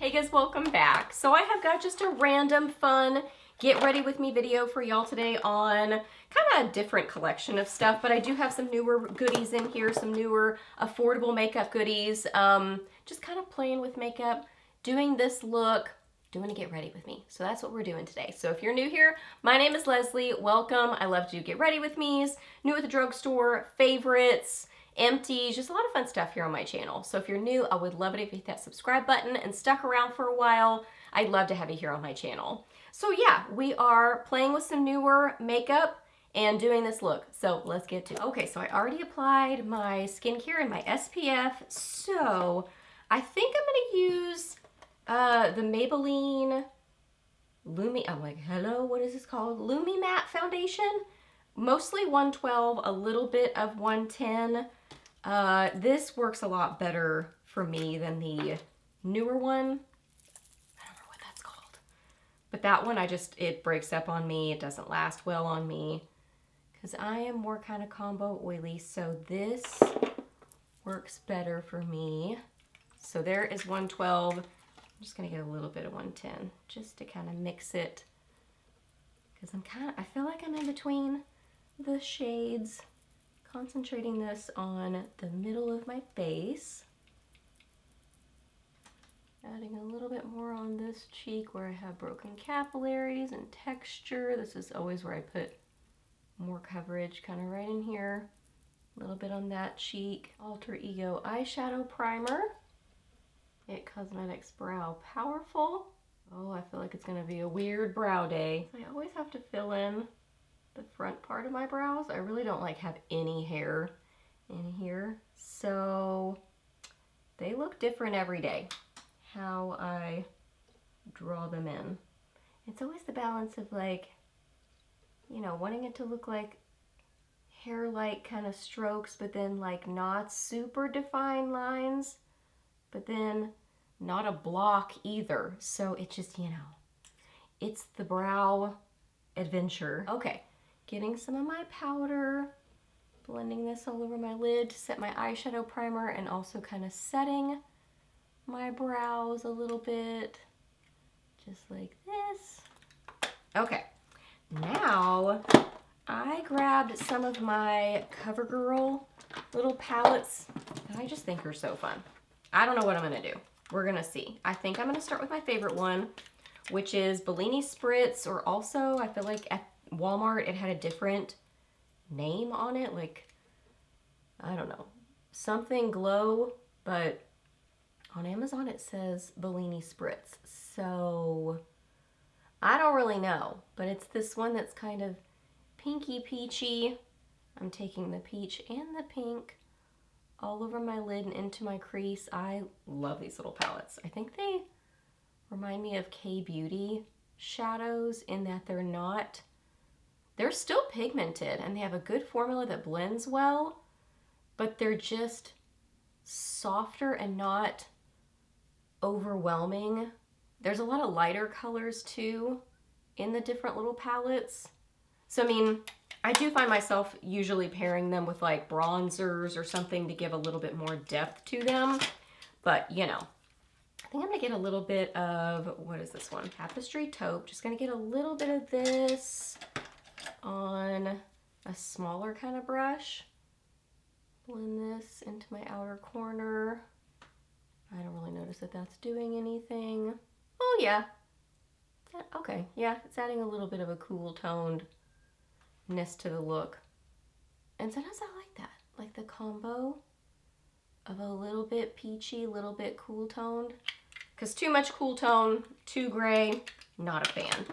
Hey guys, welcome back. So I have got just a random fun get ready with me video for y'all today on kind of a different collection of stuff, but I do have some newer goodies in here, some newer affordable makeup goodies. Just kind of playing with makeup, doing this look, doing a get ready with me. So that's what we're doing today. So if you're new here, my name is Leslie. Welcome. I love to do get ready with me's, new at the drugstore, favorites, empties, just a lot of fun stuff here on my channel. So if you're new, I would love it if you hit that subscribe button and stuck around for a while. I'd love to have you here on my channel. So yeah, we are playing with some newer makeup and doing this look. So let's get to it. Okay, so I already applied my skincare and my SPF. So I think I'm gonna use the Maybelline Lumi, I'm like, hello, what is this called? Lumi Matte Foundation. Mostly 112, a little bit of 110. This works a lot better for me than the newer one. I don't remember what that's called. But that one, it breaks up on me. It doesn't last well on me because I am more kind of combo oily. So this works better for me. So there is 112. I'm just gonna get a little bit of 110 just to kind of mix it because I feel like I'm in between the shades, concentrating this on the middle of my face, adding a little bit more on this cheek where I have broken capillaries and texture. This is always where I put more coverage, kind of right in here, a little bit on that cheek. Alter Ego eyeshadow primer, It Cosmetics Brow Powerful. Oh, I feel like it's gonna be a weird brow day. I always have to fill in the front part of my brows. I really don't like have any hair in here, so they look different every day how I draw them in. It's always the balance of, like, you know, wanting it to look like hair-like kind of strokes, but then like not super defined lines, but then not a block either. So it just, you know, it's the brow adventure. Okay. Getting some of my powder, blending this all over my lid to set my eyeshadow primer, and also kind of setting my brows a little bit, just like this. Okay, now I grabbed some of my CoverGirl little palettes that I just think are so fun. I don't know what I'm gonna do. We're gonna see. I think I'm gonna start with my favorite one, which is Bellini Spritz, or also I feel like at Walmart it had a different name on it, like, I don't know, something glow, but on Amazon it says Bellini Spritz, so I don't really know, but it's this one that's kind of pinky peachy. I'm taking the peach and the pink all over my lid and into my crease. I love these little palettes. I think they remind me of K-Beauty shadows in that they're still pigmented and they have a good formula that blends well, but they're just softer and not overwhelming. There's a lot of lighter colors too in the different little palettes. So I mean, I do find myself usually pairing them with like bronzers or something to give a little bit more depth to them. But you know, I think I'm gonna get a little bit of, what is this one? Tapestry Taupe. Just gonna get a little bit of this on a smaller kind of brush. Blend this into my outer corner. I don't really notice that that's doing anything. Oh yeah. Okay, yeah, it's adding a little bit of a cool tonedness to the look. And sometimes I like that. Like the combo of a little bit peachy, little bit cool toned. Because too much cool tone, too gray, not a fan.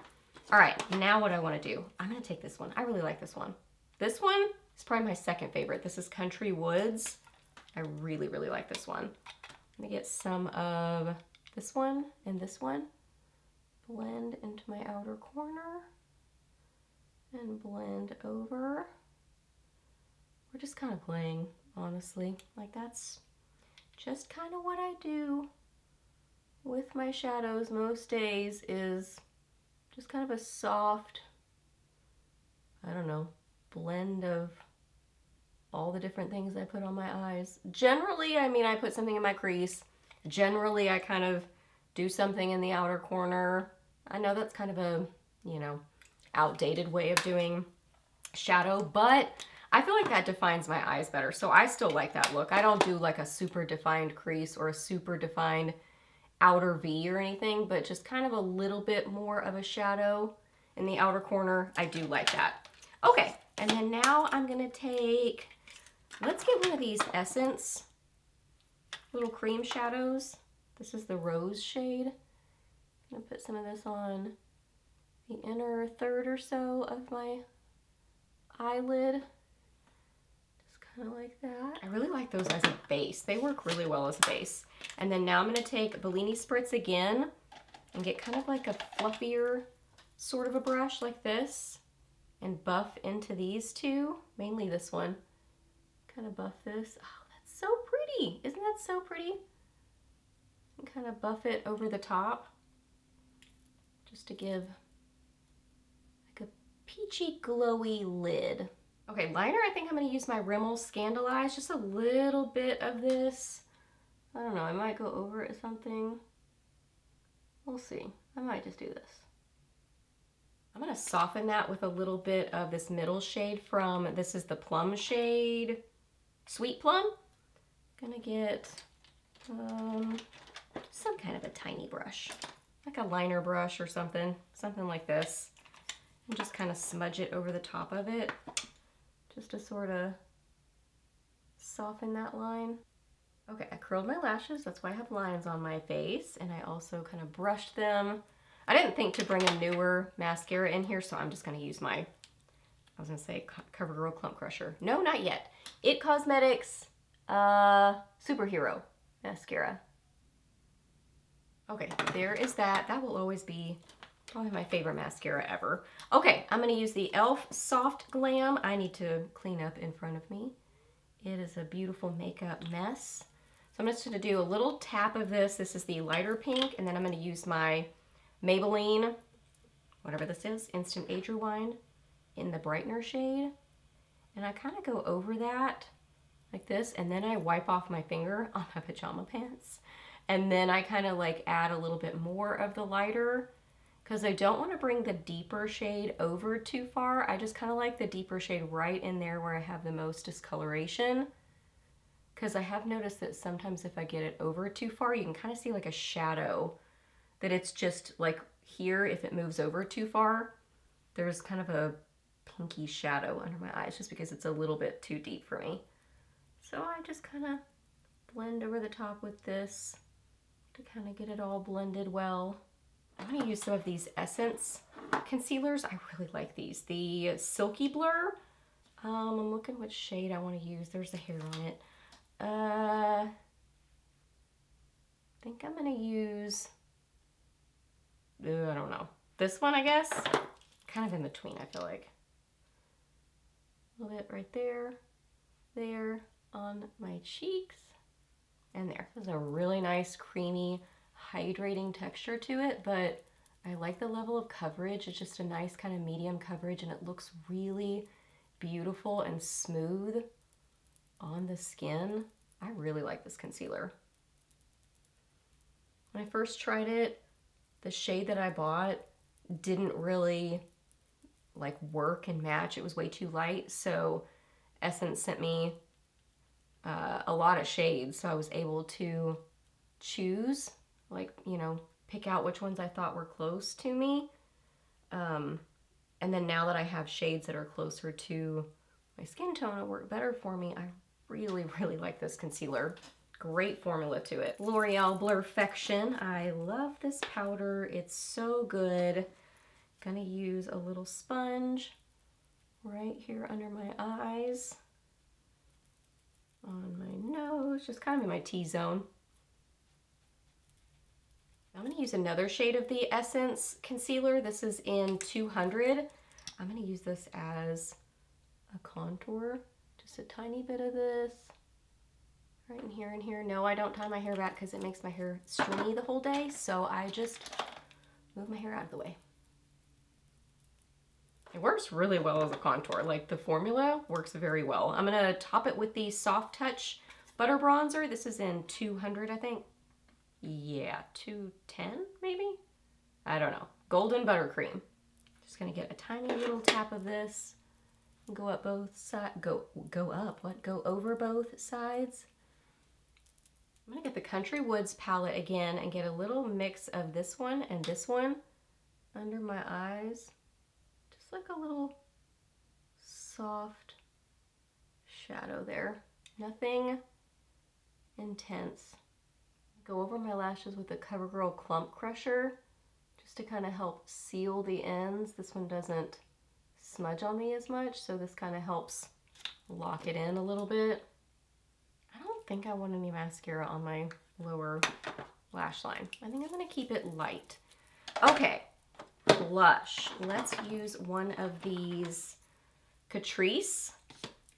All right, now what I want to do, I'm going to take this one. I really like this one. This one is probably my second favorite. This is Country Woods. I really, really like this one. I'm going to get some of this one and this one. Blend into my outer corner and blend over. We're just kind of playing, honestly. Like, that's just kind of what I do with my shadows most days, is just kind of a soft, I don't know, blend of all the different things I put on my eyes. Generally, I mean, I put something in my crease. Generally, I kind of do something in the outer corner. I know that's kind of a, you know, outdated way of doing shadow, but I feel like that defines my eyes better. So I still like that look. I don't do like a super defined crease or a super defined outer V or anything, but just kind of a little bit more of a shadow in the outer corner. I do like that. Okay, and then now I'm gonna take, let's get one of these Essence little cream shadows. This is the rose shade. I'm gonna put some of this on the inner third or so of my eyelid. Just kind of like that. I really like those as a base. They work really well as a base. And then now I'm gonna take Bellini Spritz again and get kind of like a fluffier sort of a brush like this and buff into these two, mainly this one. Kind of buff this. Oh, that's so pretty. Isn't that so pretty? And kind of buff it over the top just to give like a peachy glowy lid. Okay, liner, I think I'm gonna use my Rimmel Scandalize, just a little bit of this. I don't know, I might go over it with something. We'll see. I might just do this. I'm gonna soften that with a little bit of this middle shade from, this is the plum shade, Sweet Plum. Gonna get some kind of a tiny brush, like a liner brush or something like this, and just kind of smudge it over the top of it, just to sort of soften that line. Okay, I curled my lashes, that's why I have lines on my face, and I also kind of brushed them. I didn't think to bring a newer mascara in here, so I'm just gonna use my, I was gonna say CoverGirl Clump Crusher. No, not yet. It Cosmetics Superhero Mascara. Okay, there is that. That will always be probably my favorite mascara ever. Okay, I'm gonna use the e.l.f. Soft Glam. I need to clean up in front of me. It is a beautiful makeup mess. So I'm just gonna do a little tap of this. This is the lighter pink, and then I'm gonna use my Maybelline, whatever this is, Instant Age Rewind in the brightener shade. And I kind of go over that like this, and then I wipe off my finger on my pajama pants. And then I kind of like add a little bit more of the lighter because I don't want to bring the deeper shade over too far. I just kind of like the deeper shade right in there where I have the most discoloration. Because I have noticed that sometimes if I get it over too far, you can kind of see like a shadow, that it's just like here, if it moves over too far, there's kind of a pinky shadow under my eyes just because it's a little bit too deep for me. So I just kind of blend over the top with this to kind of get it all blended well. I'm going to use some of these Essence concealers. I really like these. The Silky Blur. I'm looking which shade I want to use. There's the hair on it. I think I'm going to use, I don't know, this one, I guess. Kind of in between, I feel like. A little bit right there, there on my cheeks, and there. There's a really nice, creamy, hydrating texture to it, but I like the level of coverage. It's just a nice kind of medium coverage, and it looks really beautiful and smooth on the skin. I really like this concealer. When I first tried it, the shade that I bought didn't really like work and match. It was way too light, so Essence sent me a lot of shades, so I was able to choose, like, you know, pick out which ones I thought were close to me. And then now that I have shades that are closer to my skin tone, it worked better for me. I really, really like this concealer. Great formula to it. L'Oreal Blurfection. I love this powder. It's so good. Gonna use a little sponge right here under my eyes, on my nose, just kind of in my T-zone. I'm gonna use another shade of the Essence concealer. This is in 200. I'm gonna use this as a contour. Just a tiny bit of this right in here and here. No, I don't tie my hair back because it makes my hair stringy the whole day, so I just move my hair out of the way. It works really well as a contour. Like, the formula works very well. I'm gonna top it with the Soft Touch Butter Bronzer. This is in 200, I think. Yeah, 210 maybe? I don't know. Golden buttercream. Just gonna get a tiny little tap of this. Go up both sides. Go up. What? Go over both sides. I'm gonna get the Country Woods palette again and get a little mix of this one and this one under my eyes. Just like a little soft shadow there. Nothing intense. Go over my lashes with the CoverGirl Clump Crusher just to kind of help seal the ends. This one doesn't smudge on me as much, so this kind of helps lock it in a little bit. I don't think I want any mascara on my lower lash line. I think I'm going to keep it light. Okay, blush. Let's use one of these Catrice,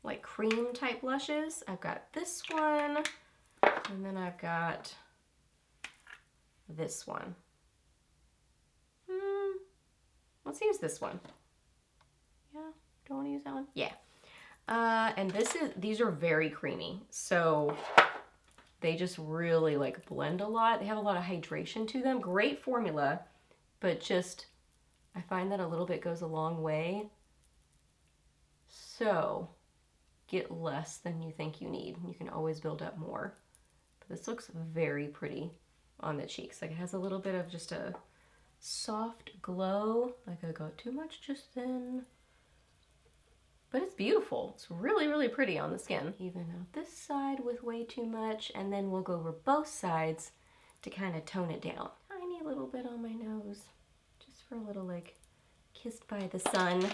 like cream type blushes. I've got this one, and then I've got this one. Let's use this one. Yeah, don't want to use that one? Yeah. And these are very creamy, so they just really like blend a lot. They have a lot of hydration to them. Great formula, but just I find that a little bit goes a long way. So get less than you think you need. You can always build up more. But this looks very pretty on the cheeks. Like it has a little bit of just a soft glow. Like I got too much just then. But it's beautiful. It's really, really pretty on the skin. Even out this side with way too much, and then we'll go over both sides to kind of tone it down. Tiny little bit on my nose, just for a little like kissed by the sun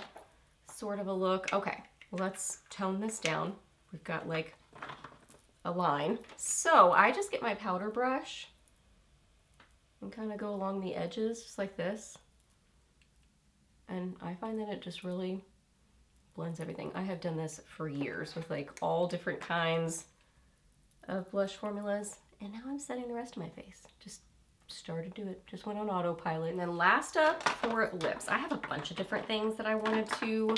sort of a look. Okay, let's tone this down. We've got like a line. So I just get my powder brush and kind of go along the edges just like this. And I find that it just really blends everything. I have done this for years with like all different kinds of blush formulas, and now I'm setting the rest of my face. Just started to do it, just went on autopilot. And then last up for lips, I have a bunch of different things that I wanted to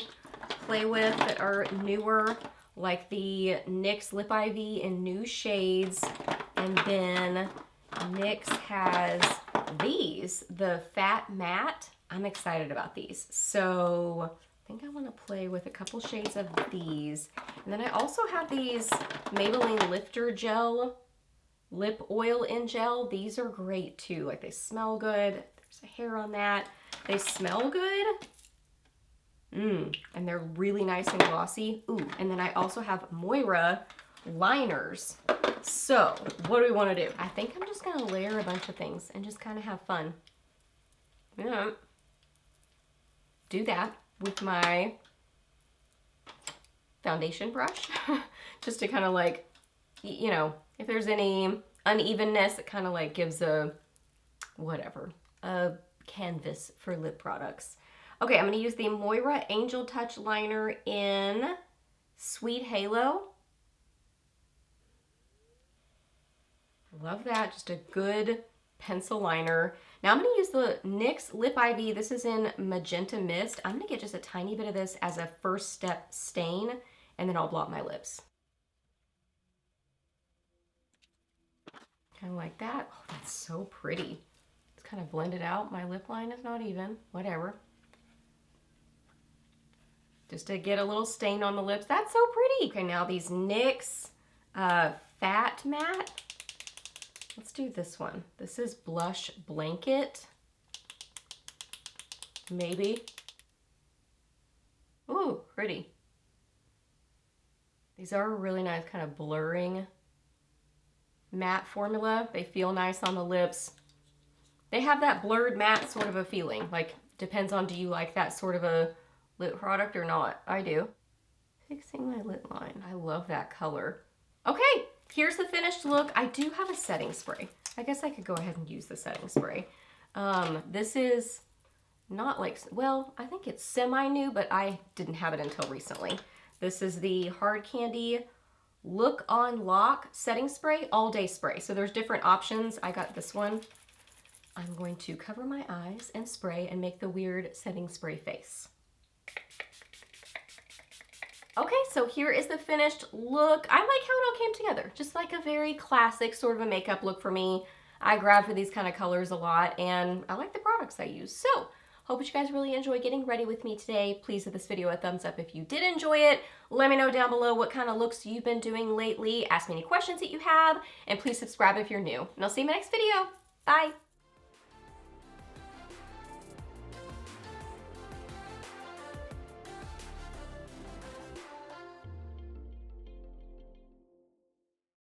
play with that are newer, like the NYX Lip IV in new shades, and then NYX has these, the Fat Matte. I'm excited about these. So I think I want to play with a couple shades of these. And then I also have these Maybelline Lifter Gel Lip Oil in Gel. These are great too. Like they smell good. There's a hair on that. They smell good. And they're really nice and glossy. Ooh, and then I also have Moira liners. So what do we want to do? I think I'm just going to layer a bunch of things and just kind of have fun. Yeah. Do that with my foundation brush just to kind of like, you know, if there's any unevenness, it kind of like gives a canvas for lip products. Okay, I'm going to use the Moira Angel Touch liner in Sweet Halo. Love that, just a good pencil liner. Now I'm going to use the NYX Lip IV. This is in Magenta Mist. I'm going to get just a tiny bit of this as a first step stain, and then I'll blot my lips. Kind of like that. Oh, that's so pretty. It's kind of blended out. My lip line is not even. Whatever. Just to get a little stain on the lips. That's so pretty. Okay, now these NYX Fat Matte. Let's do this one. This is Blush Blanket. Maybe. Ooh, pretty. These are a really nice kind of blurring matte formula. They feel nice on the lips. They have that blurred matte sort of a feeling. Like, depends on, do you like that sort of a lip product or not? I do. Fixing my lip line. I love that color. Okay, here's the finished look. I do have a setting spray. I guess I could go ahead and use the setting spray. This is not like, well, I think it's semi-new, but I didn't have it until recently. This is the Hard Candy Look On Lock Setting Spray, All Day Spray. So there's different options. I got this one. I'm going to cover my eyes and spray and make the weird setting spray face. Okay, so here is the finished look. I like how it all came together. Just like a very classic sort of a makeup look for me. I grab for these kind of colors a lot, and I like the products I use. So, hope you guys really enjoy getting ready with me today. Please give this video a thumbs up if you did enjoy it. Let me know down below what kind of looks you've been doing lately. Ask me any questions that you have, and please subscribe if you're new. And I'll see you in my next video. Bye!